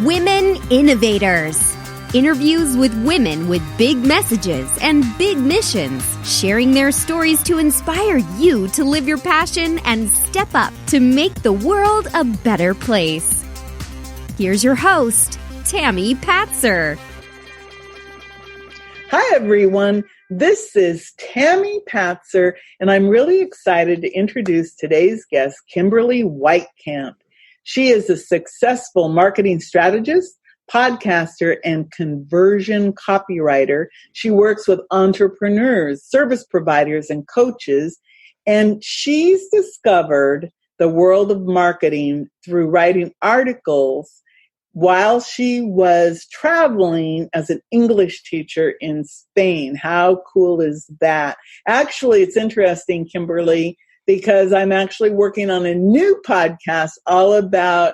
Women Innovators. Interviews with women with big messages and big missions, sharing their stories to inspire you to live your passion and step up to make the world a better place. Here's your host, Tammy Patzer. Hi, everyone. This is Tammy Patzer, and I'm really excited to introduce today's guest, Kimberly Weitkamp. She is a successful marketing strategist, podcaster, and conversion copywriter. She works with entrepreneurs, service providers, and coaches, and she's discovered the world of marketing through writing articles while she was traveling as an English teacher in Spain. How cool is that? Actually, it's interesting, Kimberly, because I'm actually working on a new podcast all about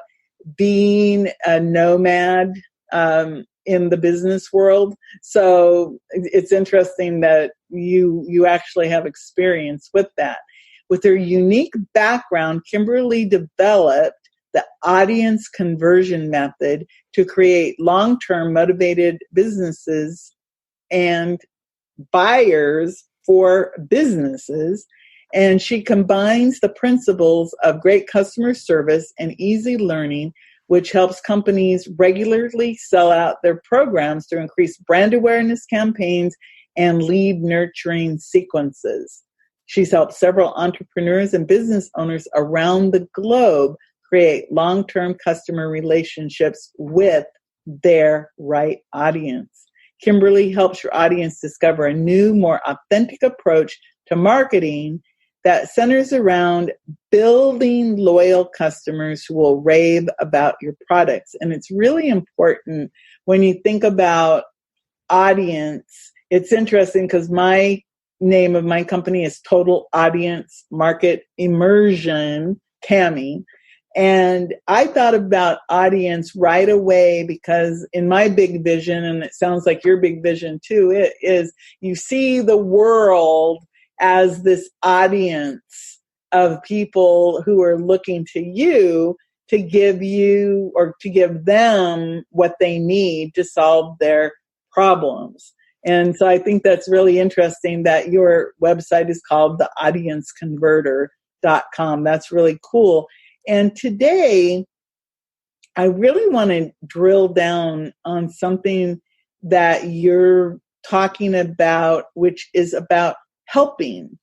being a nomad in the business world. So it's interesting that you actually have experience with that. With her unique background, Kimberly developed the audience conversion method to create long-term motivated businesses and buyers for businesses. And she combines the principles of great customer service and easy learning, which helps companies regularly sell out their programs to increase brand awareness campaigns and lead nurturing sequences. She's helped several entrepreneurs and business owners around the globe create long-term customer relationships with their right audience. Kimberly helps your audience discover a new, more authentic approach to marketing that centers around building loyal customers who will rave about your products. And it's really important when you think about audience. It's interesting because my name of my company is Total Audience Market Immersion, Tammy. And I thought about audience right away because in my big vision, and it sounds like your big vision too, it is you see the world as this audience of people who are looking to you to give you or to give them what they need to solve their problems. And so I think that's really interesting that your website is called theaudienceconverter.com. That's really cool. And today, I really want to drill down on something that you're talking about, which is about helping.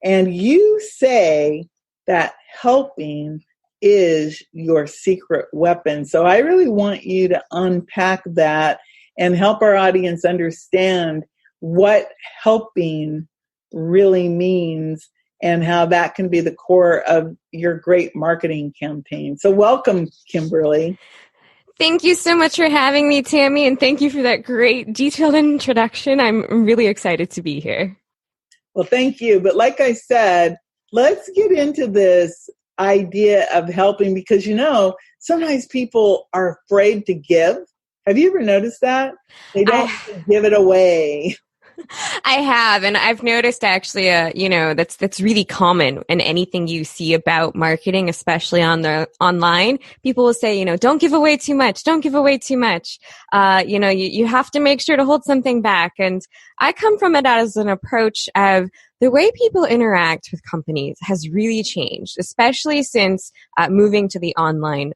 And you say that helping is your secret weapon. So I really want you to unpack that and help our audience understand what helping really means and how that can be the core of your great marketing campaign. So welcome, Kimberly. Thank you so much for having me, Tammy, and thank you for that great detailed introduction. I'm really excited to be here. Well, thank you. But like I said, let's get into this idea of helping because, sometimes people are afraid to give. Have you ever noticed that? They don't give it away. I have, and I've noticed actually, that's really common in anything you see about marketing, especially on the online. People will say, don't give away too much. Don't give away too much. You have to make sure to hold something back. And I come from it as an approach of the way people interact with companies has really changed, especially since moving to the online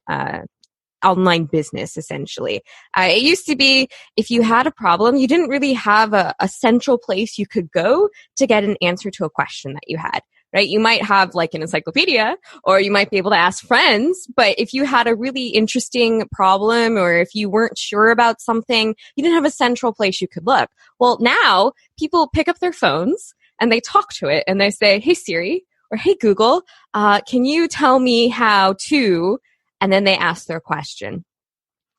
business, essentially. It used to be if you had a problem, you didn't really have a central place you could go to get an answer to a question that you had, right? You might have like an encyclopedia or you might be able to ask friends, but if you had a really interesting problem or if you weren't sure about something, you didn't have a central place you could look. Well, now people pick up their phones and they talk to it and they say, hey Siri or hey Google, can you tell me how to... And then they ask their question.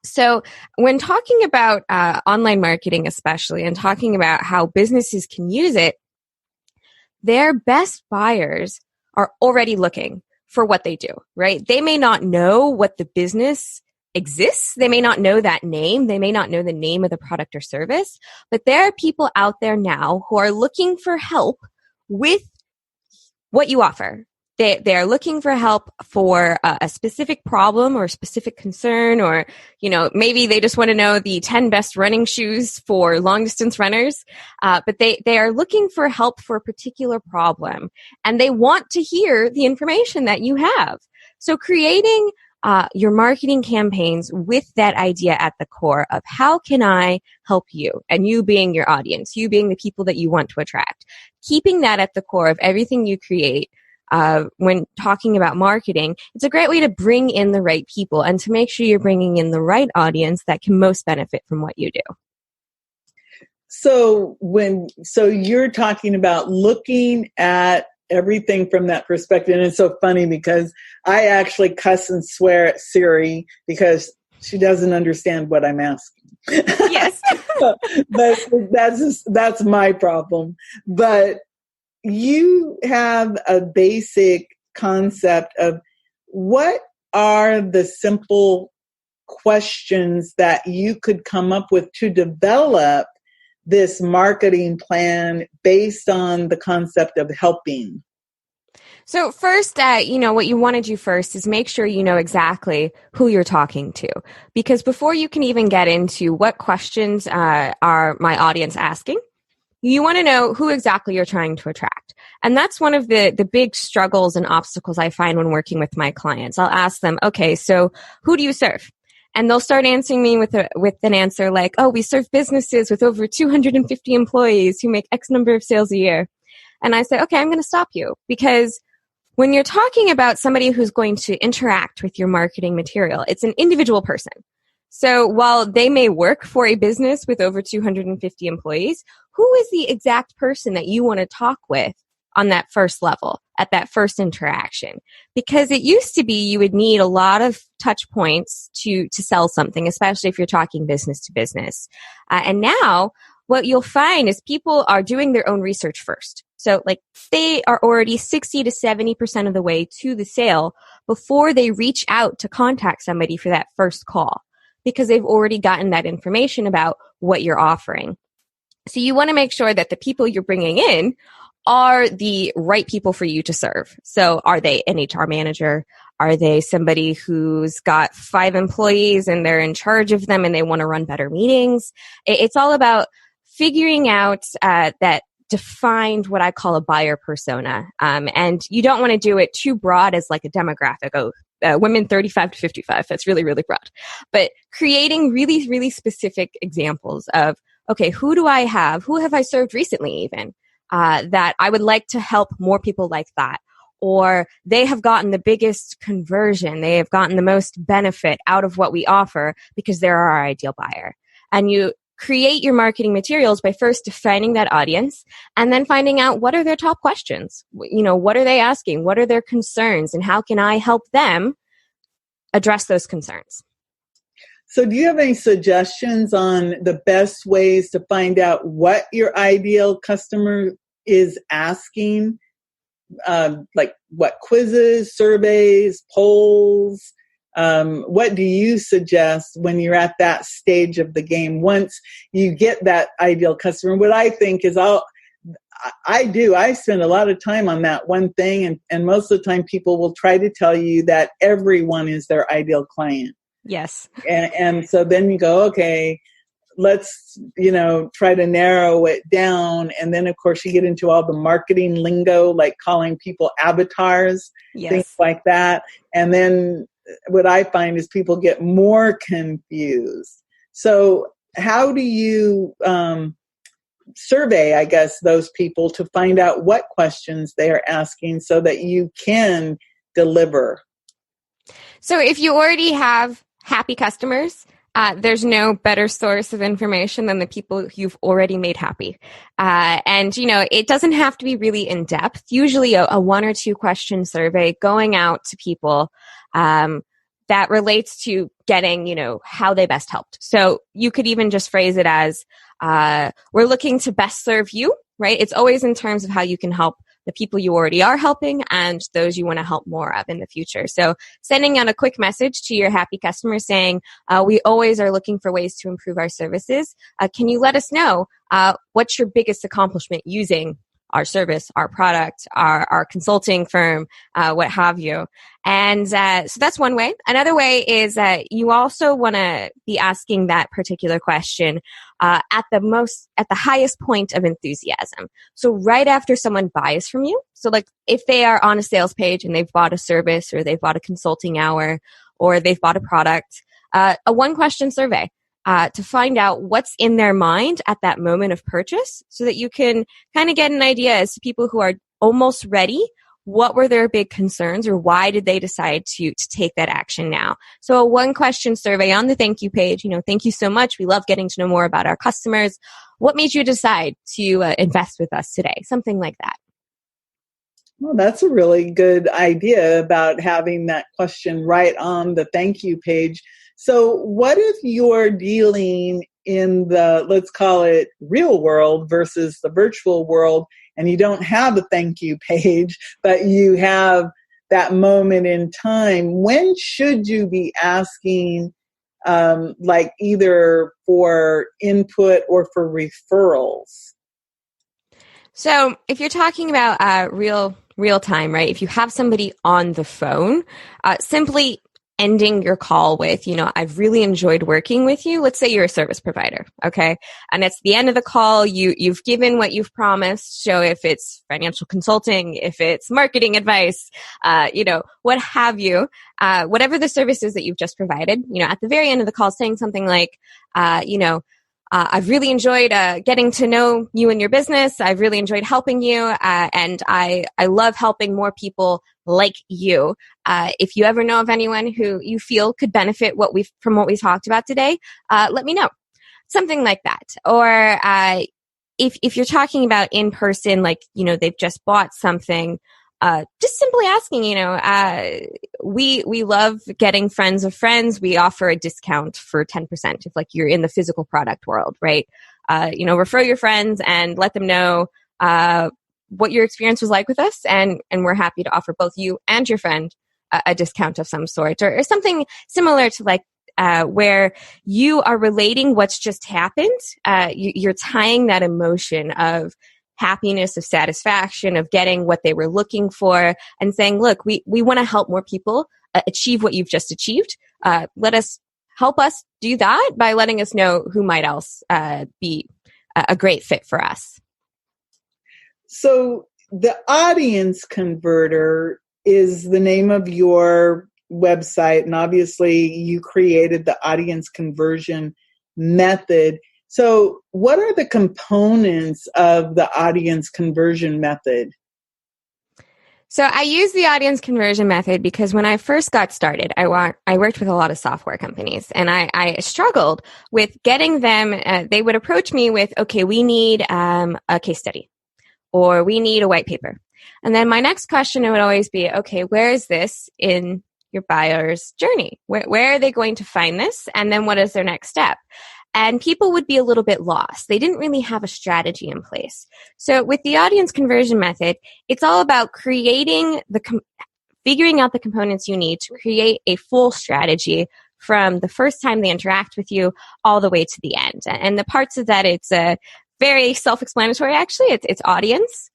So when talking about online marketing especially and talking about how businesses can use it, their best buyers are already looking for what they do, right? They may not know what the business exists. They may not know that name. They may not know the name of the product or service, but there are people out there now who are looking for help with what you offer. They are looking for help for a specific problem or specific concern, or, maybe they just want to know the 10 best running shoes for long distance runners. But they are looking for help for a particular problem, and they want to hear the information that you have. So creating your marketing campaigns with that idea at the core of how can I help you, and you being your audience, you being the people that you want to attract, keeping that at the core of everything you create. When talking about marketing, it's a great way to bring in the right people and to make sure you're bringing in the right audience that can most benefit from what you do. So you're talking about looking at everything from that perspective. And it's so funny because I actually cuss and swear at Siri because she doesn't understand what I'm asking. Yes. But that's my problem. But you have a basic concept of what are the simple questions that you could come up with to develop this marketing plan based on the concept of helping. So first, what you want to do first is make sure you know exactly who you're talking to. Because before you can even get into what questions are my audience asking, you want to know who exactly you're trying to attract. And that's one of the big struggles and obstacles I find when working with my clients. I'll ask them, okay, so who do you serve? And they'll start answering me with an answer like, oh, we serve businesses with over 250 employees who make X number of sales a year. And I say, okay, I'm going to stop you, because when you're talking about somebody who's going to interact with your marketing material, it's an individual person. So while they may work for a business with over 250 employees, who is the exact person that you want to talk with on that first level, at that first interaction? Because it used to be you would need a lot of touch points to sell something, especially if you're talking business to business. And now what you'll find is people are doing their own research first. So they are already 60 to 70% of the way to the sale before they reach out to contact somebody for that first call, because they've already gotten that information about what you're offering. So you want to make sure that the people you're bringing in are the right people for you to serve. So are they an HR manager? Are they somebody who's got 5 employees and they're in charge of them and they want to run better meetings? It's all about figuring out that defined what I call a buyer persona. And you don't want to do it too broad as like a demographic. Women 35 to 55. That's really, really broad. But creating really, really specific examples of, okay, who do I have? Who have I served recently even? That I would like to help more people like that. Or they have gotten the biggest conversion. They have gotten the most benefit out of what we offer because they're our ideal buyer. And you create your marketing materials by first defining that audience and then finding out what are their top questions. What are they asking? What are their concerns? And how can I help them address those concerns? So do you have any suggestions on the best ways to find out what your ideal customer is asking? Like what quizzes, surveys, polls? What do you suggest when you're at that stage of the game? Once you get that ideal customer, what I think is I spend a lot of time on that one thing. And most of the time people will try to tell you that everyone is their ideal client. Yes. And so then you go, okay, let's, try to narrow it down. And then, of course, you get into all the marketing lingo, like calling people avatars, yes, things like that. And then what I find is people get more confused. So how do you survey, I guess, those people to find out what questions they are asking so that you can deliver? So if you already have happy customers, there's no better source of information than the people you've already made happy. And it doesn't have to be really in depth. Usually a 1 or 2 question survey going out to people that relates to getting, how they best helped. So you could even just phrase it as, we're looking to best serve you, right? It's always in terms of how you can help the people you already are helping and those you want to help more of in the future. So sending out a quick message to your happy customers saying, we always are looking for ways to improve our services. Can you let us know what's your biggest accomplishment using our service, our product, our consulting firm, what have you. And so that's one way. Another way is that you also want to be asking that particular question at the highest point of enthusiasm. So right after someone buys from you. So like if they are on a sales page and they've bought a service or they've bought a consulting hour or they've bought a product, a one-question survey to find out what's in their mind at that moment of purchase so that you can kind of get an idea as to people who are almost ready. What were their big concerns or why did they decide to take that action now? So a one-question survey on the thank you page, thank you so much. We love getting to know more about our customers. What made you decide to invest with us today? Something like that. Well, that's a really good idea about having that question right on the thank you page. So what if you're dealing in the, let's call it real world versus the virtual world, and you don't have a thank you page, but you have that moment in time? When should you be asking, like either for input or for referrals? So if you're talking about real time, right? If you have somebody on the phone, simply ending your call with, I've really enjoyed working with you. Let's say you're a service provider, okay? And it's the end of the call. You've given what you've promised. So if it's financial consulting, if it's marketing advice, what have you, whatever the service is that you've just provided, at the very end of the call, saying something like, I've really enjoyed getting to know you and your business. I've really enjoyed helping you, and I love helping more people like you. If you ever know of anyone who you feel could benefit from what we talked about today, let me know. Something like that. Or if you're talking about in person, like they've just bought something. Just simply asking, we love getting friends of friends. We offer a discount for 10% if like you're in the physical product world, right? Refer your friends and let them know, what your experience was like with us. And we're happy to offer both you and your friend a discount of some sort or something similar to like, where you are relating what's just happened. You're tying that emotion of happiness, of satisfaction, of getting what they were looking for and saying, look, we want to help more people achieve what you've just achieved. Help us do that by letting us know who might else be a great fit for us. So the audience converter is the name of your website. And obviously you created the audience conversion method. So what are the components of the audience conversion method? So I use the audience conversion method because when I first got started, I worked with a lot of software companies and I struggled with getting them. They would approach me with, okay, we need a case study or we need a white paper. And then my next question would always be, okay, where is this in your buyer's journey? Where are they going to find this? And then what is their next step? And people would be a little bit lost. They didn't really have a strategy in place. So with the audience conversion method, it's all about figuring out the components you need to create a full strategy from the first time they interact with you all the way to the end. And the parts of that, it's very self-explanatory, actually. It's audience,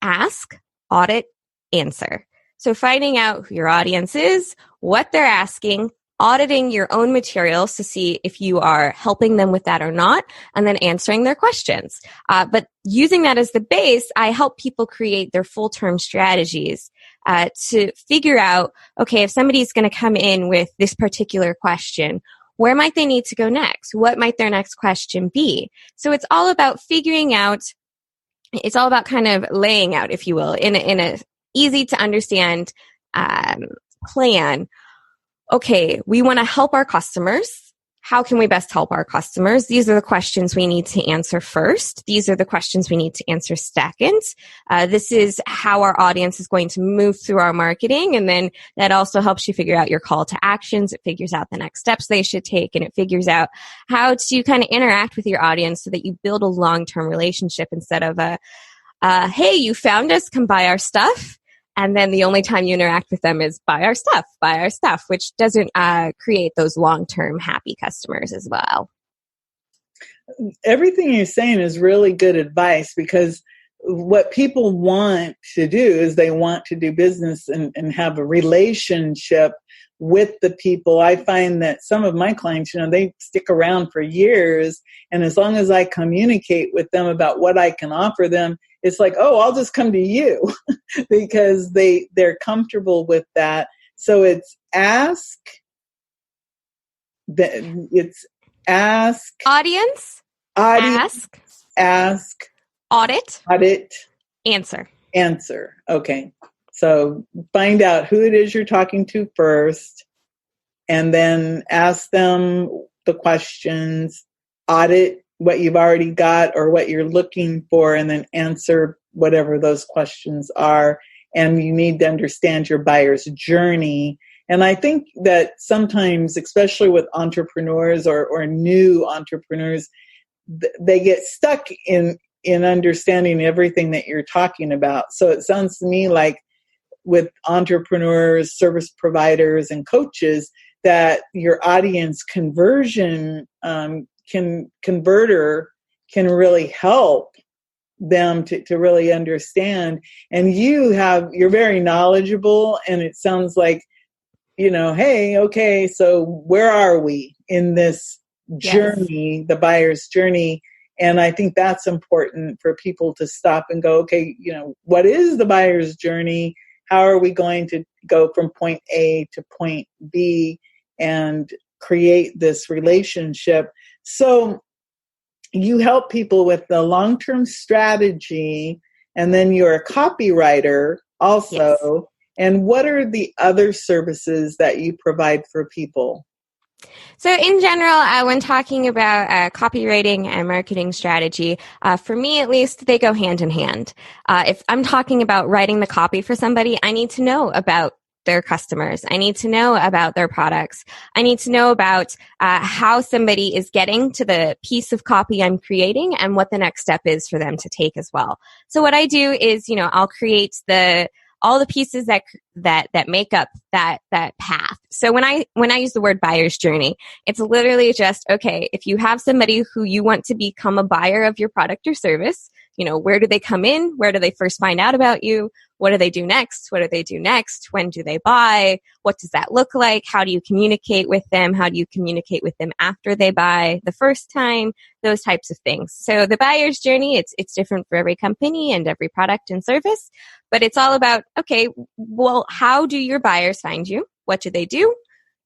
ask, audit, answer. So finding out who your audience is, what they're asking, auditing your own materials to see if you are helping them with that or not, and then answering their questions. But using that as the base, I help people create their full-term strategies to figure out, okay, if somebody's going to come in with this particular question, where might they need to go next? What might their next question be? So it's all about it's all about kind of laying out, if you will, in a easy to understand plan. Okay, we want to help our customers. How can we best help our customers? These are the questions we need to answer first. These are the questions we need to answer second. This is how our audience is going to move through our marketing. And then that also helps you figure out your call to actions. It figures out the next steps they should take. And it figures out how to kind of interact with your audience so that you build a long-term relationship instead of hey, you found us, come buy our stuff. And then the only time you interact with them is buy our stuff, which doesn't create those long-term happy customers as well. Everything you're saying is really good advice because what people want to do is they want to do business and have a relationship with the people. I find that some of my clients, they stick around for years. And as long as I communicate with them about what I can offer them, it's like, oh, I'll just come to you because they're comfortable with that. So it's ask, audience, ask, audit, answer. Okay. So find out who it is you're talking to first, and then ask them the questions, audit what you've already got or what you're looking for, and then answer whatever those questions are. And you need to understand your buyer's journey. And I think that sometimes, especially with entrepreneurs or new entrepreneurs, they get stuck in understanding everything that you're talking about. So it sounds to me like with entrepreneurs, service providers, and coaches, that your audience conversion converter can really help them to really understand. And you're very knowledgeable, and it sounds like, hey, okay, so where are we in this journey, the buyer's journey? And I think that's important for people to stop and go, okay, what is the buyer's journey? How are we going to go from point A to point B and create this relationship? So you help people with the long-term strategy, and then you're a copywriter also. Yes. And what are the other services that you provide for people? So in general, when talking about copywriting and marketing strategy, for me at least, they go hand in hand. If I'm talking about writing the copy for somebody, I need to know about their customers. I need to know about their products. I need to know about how somebody is getting to the piece of copy I'm creating and what the next step is for them to take as well. So what I do is, I'll create all the pieces that make up that path. So when I use the word buyer's journey, it's literally just, okay, if you have somebody who you want to become a buyer of your product or service, where do they come in? Where do they first find out about you? What do they do next? What do they do next? When do they buy? What does that look like? How do you communicate with them? How do you communicate with them after they buy the first time? Those types of things. So the buyer's journey, it's different for every company and every product and service, but it's all about, okay, well, how do your buyers find you? What do they do?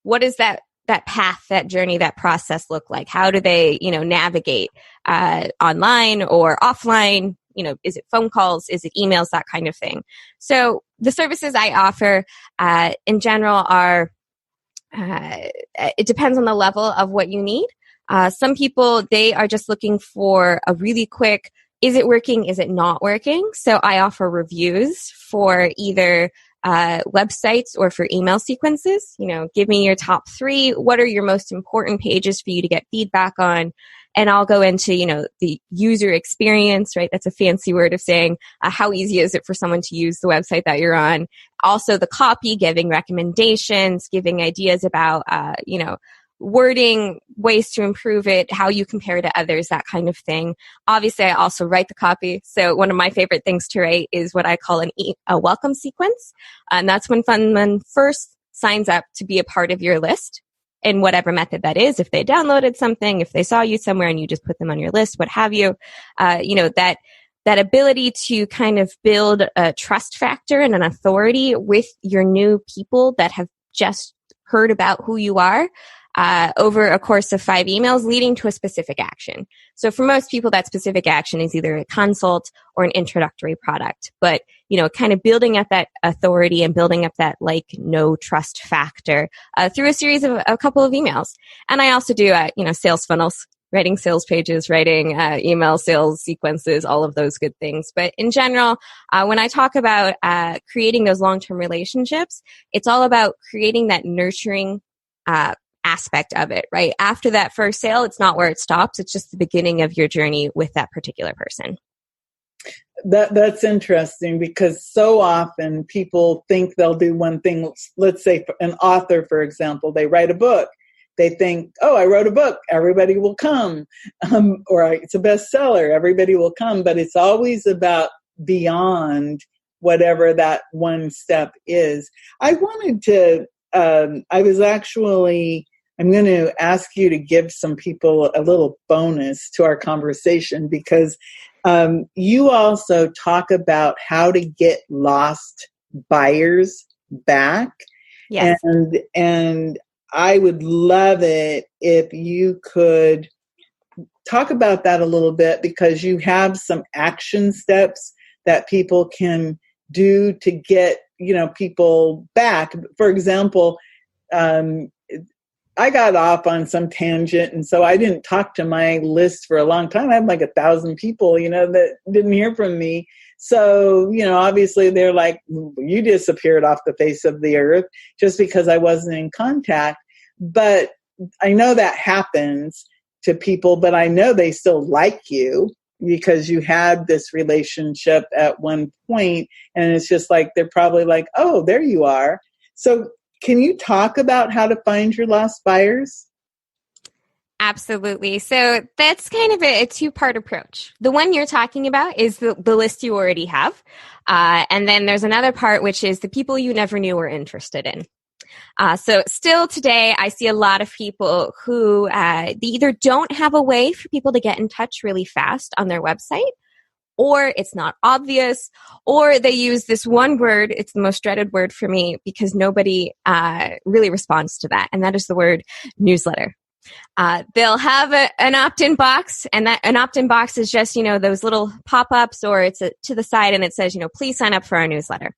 What is that path, that journey, that process look like? How do they, navigate online or offline? Is it phone calls? Is it emails? That kind of thing. So the services I offer in general are, it depends on the level of what you need. Some people, they are just looking for a really quick, is it working? Is it not working? So I offer reviews for either websites or for email sequences. Give me your top 3. What are your most important pages for you to get feedback on? And I'll go into, the user experience, right? That's a fancy word of saying how easy is it for someone to use the website that you're on. Also the copy, giving recommendations, giving ideas about, wording, ways to improve it, how you compare to others, that kind of thing. Obviously, I also write the copy. So one of my favorite things to write is what I call a welcome sequence. And that's when someone first signs up to be a part of your list in whatever method that is. If they downloaded something, if they saw you somewhere and you just put them on your list, what have you, that ability to kind of build a trust factor and an authority with your new people that have just heard about who you are. Over a course of 5 emails leading to a specific action. So for most people, that specific action is either a consult or an introductory product. But, kind of building up that authority and building up that know, trust factor through a series of a couple of emails. And I also do, sales funnels, writing sales pages, writing email sales sequences, all of those good things. But in general, when I talk about creating those long-term relationships, it's all about creating that nurturing aspect of it, right? After that first sale, it's not where it stops. It's just the beginning of your journey with that particular person. That's interesting, because so often people think they'll do one thing. Let's say an author, for example, they write a book. They think, oh, I wrote a book, everybody will come. Or it's a bestseller, everybody will come. But it's always about beyond whatever that one step is. I wanted to, I'm going to ask you to give some people a little bonus to our conversation, because you also talk about how to get lost buyers back. Yes. And I would love it if you could talk about that a little bit, because you have some action steps that people can do to get, people back. For example, I got off on some tangent, and so I didn't talk to my list for a long time. I had like 1,000 people, that didn't hear from me. So, obviously they're like, you disappeared off the face of the earth just because I wasn't in contact. But I know that happens to people, but I know they still like you because you had this relationship at one point, and it's just like, they're probably like, oh, there you are. So can you talk about how to find your lost buyers? Absolutely. So that's kind of a two-part approach. The one you're talking about is the list you already have. And then there's another part, which is the people you never knew were interested in. So still today, I see a lot of people who they either don't have a way for people to get in touch really fast on their website, or it's not obvious, or they use this one word. It's the most dreaded word for me because nobody really responds to that. And that is the word newsletter. They'll have an opt-in box, and that an opt-in box is just, those little pop-ups, or it's to the side and it says, please sign up for our newsletter.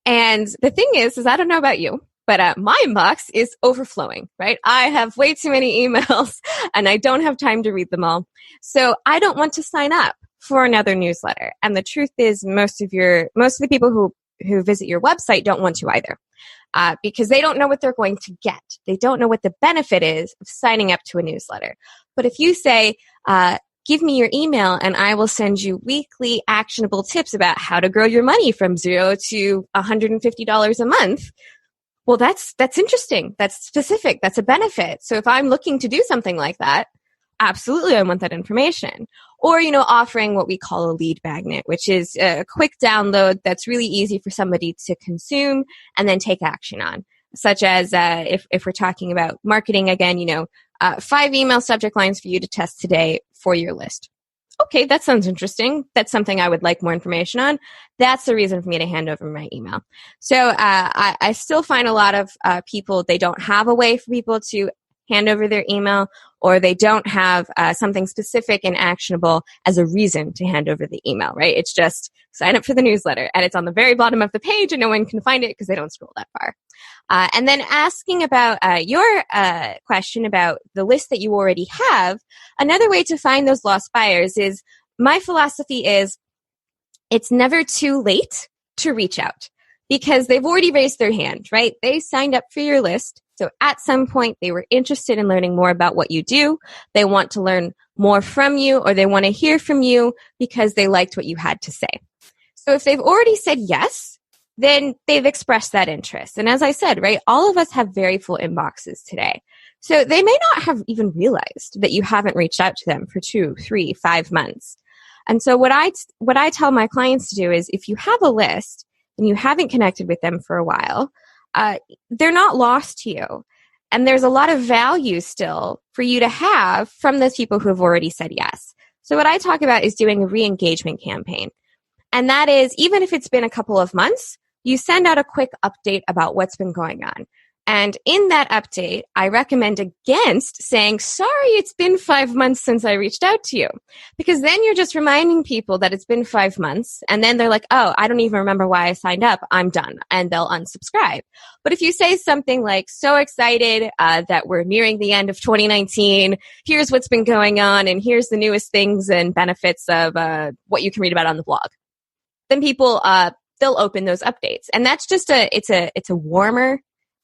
And the thing is I don't know about you, but my inbox is overflowing, right? I have way too many emails and I don't have time to read them all. So I don't want to sign up for another newsletter. And the truth is most of the people who visit your website don't want to either. Because they don't know what they're going to get. They don't know what the benefit is of signing up to a newsletter. But if you say, give me your email and I will send you weekly actionable tips about how to grow your money from $0 to $150 a month, well, that's interesting. That's specific. That's a benefit. So if I'm looking to do something like that, absolutely, I want that information. Or, offering what we call a lead magnet, which is a quick download that's really easy for somebody to consume and then take action on. Such as if we're talking about marketing again, 5 email subject lines for you to test today for your list. Okay, that sounds interesting. That's something I would like more information on. That's the reason for me to hand over my email. So I still find a lot of people, they don't have a way for people to hand over their email, or they don't have something specific and actionable as a reason to hand over the email, right? It's just sign up for the newsletter, and it's on the very bottom of the page and no one can find it because they don't scroll that far. And then asking about your question about the list that you already have, another way to find those lost buyers is, my philosophy is, it's never too late to reach out because they've already raised their hand, right? They signed up for your list. So at some point, they were interested in learning more about what you do. They want to learn more from you, or they want to hear from you because they liked what you had to say. So if they've already said yes, then they've expressed that interest. And as I said, right, all of us have very full inboxes today. So they may not have even realized that you haven't reached out to them for 2, 3, 5 months. And so what I tell my clients to do is, if you have a list and you haven't connected with them for a while, they're not lost to you. And there's a lot of value still for you to have from those people who have already said yes. So what I talk about is doing a re-engagement campaign. And that is, even if it's been a couple of months, you send out a quick update about what's been going on. And in that update, I recommend against saying, sorry, it's been 5 months since I reached out to you. Because then you're just reminding people that it's been 5 months. And then they're like, oh, I don't even remember why I signed up. I'm done. And they'll unsubscribe. But if you say something like, so excited that we're nearing the end of 2019, here's what's been going on, and here's the newest things and benefits of what you can read about on the blog, then people, they'll open those updates. And that's just it's a warmer.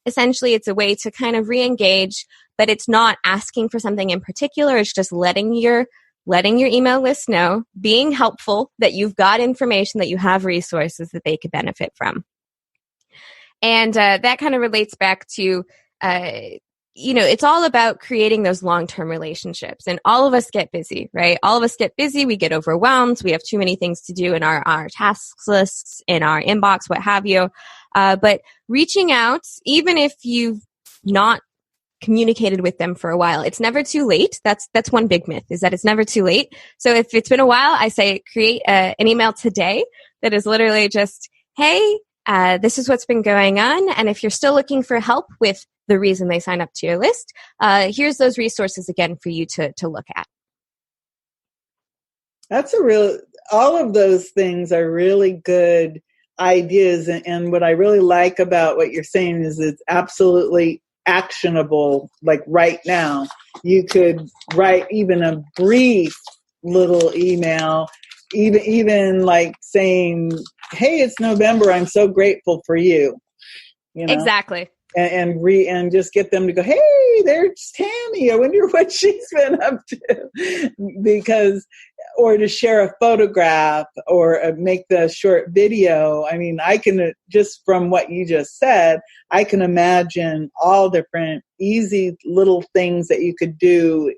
Essentially, it's a way to kind of re-engage, but it's not asking for something in particular. It's just letting your email list know, being helpful, that you've got information, that you have resources that they could benefit from. And that kind of relates back to it's all about creating those long-term relationships. And all of us get busy, right? All of us get busy. We get overwhelmed. We have too many things to do in our tasks lists, in our inbox, what have you. But reaching out, even if you've not communicated with them for a while, it's never too late. That's one big myth, is that it's never too late. So if it's been a while, I say create an email today that is literally just, hey, this is what's been going on. And if you're still looking for help with the reason they signed up to your list, here's those resources again for you to look at. All of those things are really good ideas. And what I really like about what you're saying is it's absolutely actionable. Like right now, you could write even a brief little email, even like saying, hey, it's November. I'm so grateful for you. Exactly. And just get them to go, hey, there's Tammy. I wonder what she's been up to. Or to share a photograph or make the short video. I mean, I can, just from what you just said, I can imagine all different easy little things that you could do,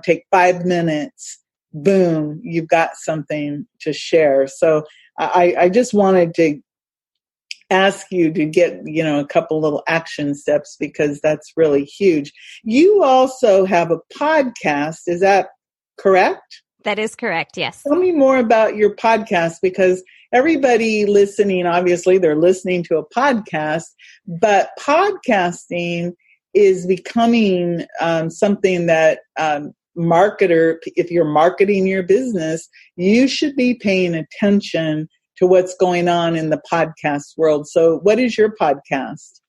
take 5 minutes, boom, you've got something to share. So I just wanted to ask you to get, a couple little action steps, because that's really huge. You also have a podcast. Is that correct? That is correct. Yes. Tell me more about your podcast, because everybody listening, obviously they're listening to a podcast, but podcasting is becoming something that if you're marketing your business, you should be paying attention to what's going on in the podcast world. So what is your podcast?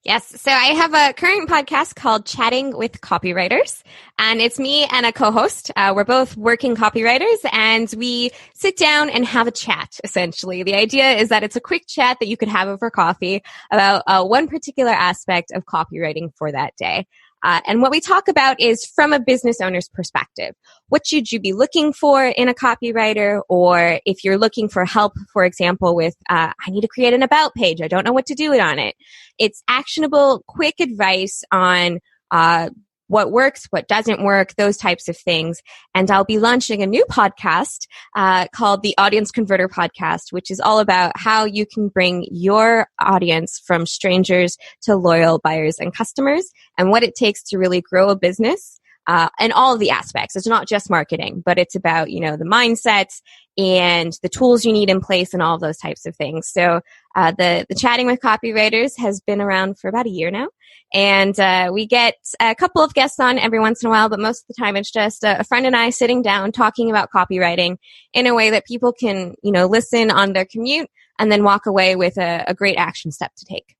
Yes. So I have a current podcast called Chatting with Copywriters, and it's me and a co-host. We're both working copywriters, and we sit down and have a chat, essentially. The idea is that it's a quick chat that you could have over coffee about one particular aspect of copywriting for that day. And what we talk about is from a business owner's perspective. What should you be looking for in a copywriter? Or if you're looking for help, for example, with, I need to create an about page. I don't know what to do on it. It's actionable, quick advice on what works, what doesn't work, those types of things. And I'll be launching a new podcast called the Audience Converter Podcast, which is all about how you can bring your audience from strangers to loyal buyers and customers, and what it takes to really grow a business. And all of the aspects. It's not just marketing, but it's about, the mindsets and the tools you need in place and all of those types of things. So the Chatting with Copywriters has been around for about a year now. And we get a couple of guests on every once in a while, but most of the time it's just a friend and I sitting down talking about copywriting in a way that people can, listen on their commute and then walk away with a great action step to take.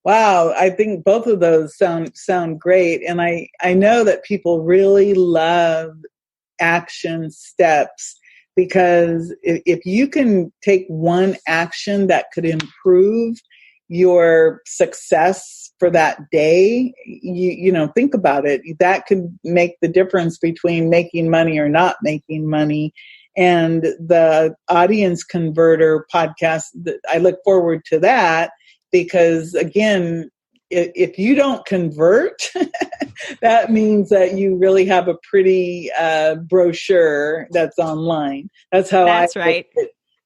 Wow, I think both of those sound great. And I know that people really love action steps, because if you can take one action that could improve your success for that day, you think about it. That could make the difference between making money or not making money. And the Audience Converter podcast, I look forward to that. Because again, if you don't convert, that means that you really have a pretty brochure that's online. That's right.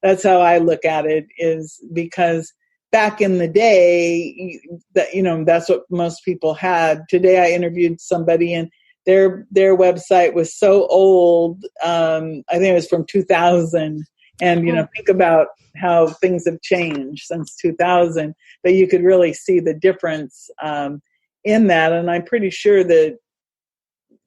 That's how I look at it, is because back in the day, that's what most people had. Today I interviewed somebody, and their website was so old. I think it was from 2000. And, think about how things have changed since 2000, but you could really see the difference in that. And I'm pretty sure that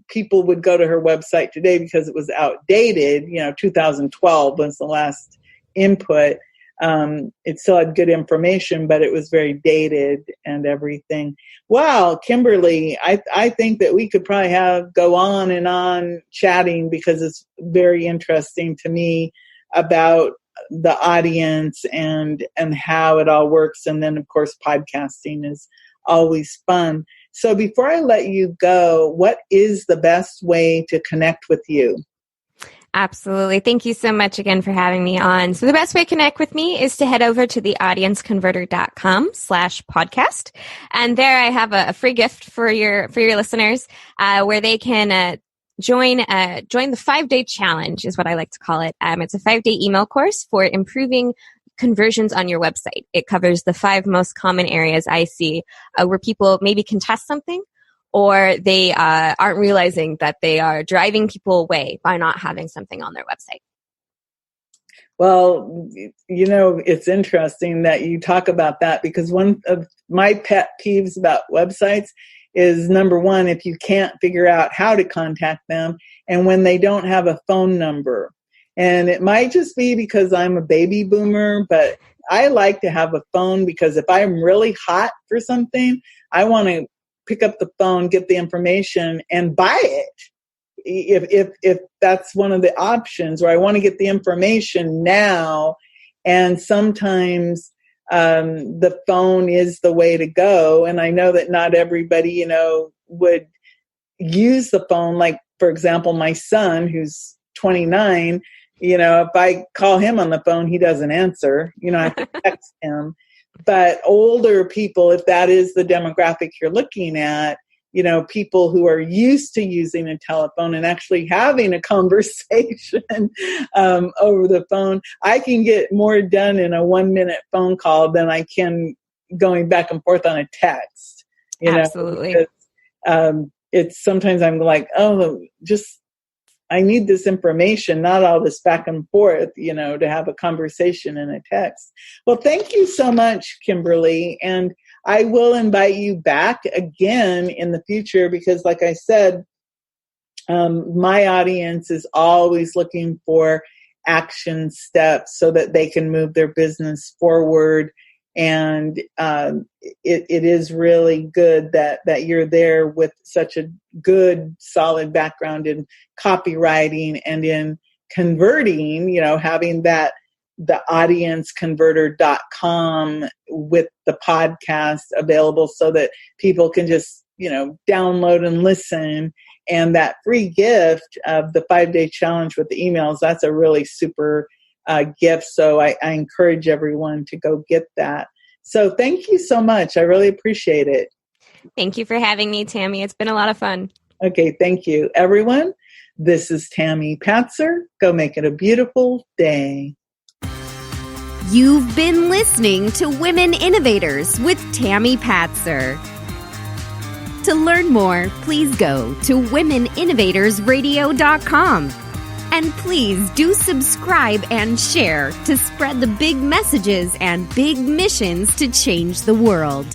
people would go to her website today because it was outdated. 2012 was the last input. It still had good information, but it was very dated and everything. Wow, Kimberly, I think that we could probably go on and on chatting, because it's very interesting to me about the audience and how it all works. And then, of course, podcasting is always fun. So before I let you go, what is the best way to connect with you? Absolutely. Thank you so much again for having me on. So the best way to connect with me is to head over to theaudienceconverter.com/podcast. And there I have a free gift for your listeners, where they can, join the 5-day challenge is what I like to call it. It's a 5-day email course for improving conversions on your website. It covers the 5 most common areas I see where people maybe contest something, or they aren't realizing that they are driving people away by not having something on their website. Well, it's interesting that you talk about that, because one of my pet peeves about websites is, number one, if you can't figure out how to contact them, and when they don't have a phone number. And it might just be because I'm a baby boomer, but I like to have a phone, because if I'm really hot for something, I want to pick up the phone, get the information, and buy it. If that's one of the options, or I want to get the information now, and sometimes the phone is the way to go. And I know that not everybody, would use the phone. Like, for example, my son, who's 29, if I call him on the phone, he doesn't answer. I have to text him. But older people, if that is the demographic you're looking at, people who are used to using a telephone and actually having a conversation over the phone, I can get more done in a 1-minute phone call than I can going back and forth on a text. Absolutely. Because, it's sometimes I'm like, I need this information, not all this back and forth, to have a conversation in a text. Well, thank you so much, Kimberly. And I will invite you back again in the future, because like I said, my audience is always looking for action steps so that they can move their business forward. And it is really good that you're there with such a good, solid background in copywriting and in converting, having the audienceconverter.com with the podcast available so that people can just, download and listen. And that free gift of the 5-day challenge with the emails, that's a really super gift. So I encourage everyone to go get that. So thank you so much. I really appreciate it. Thank you for having me, Tammy. It's been a lot of fun. Okay, thank you. Everyone, this is Tammy Patzer. Go make it a beautiful day. You've been listening to Women Innovators with Tammy Patzer. To learn more, please go to womeninnovatorsradio.com. And please do subscribe and share to spread the big messages and big missions to change the world.